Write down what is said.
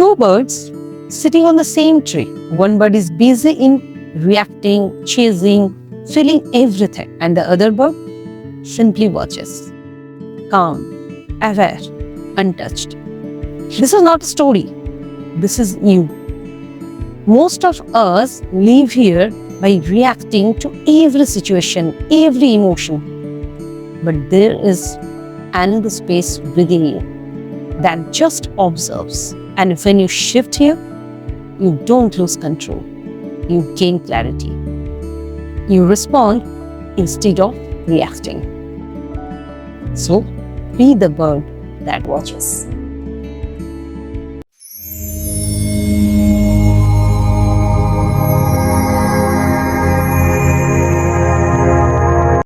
two birds sitting on the same tree. One bird is busy in reacting, chasing, feeling everything, and the other bird simply watches, calm, aware, untouched. This is not a story. This is you. Most of us live here by reacting to every situation, every emotion. But there is another space within you that just observes. And when you shift here, you don't lose control. You gain clarity. You respond instead of reacting. So, be the bird that watches.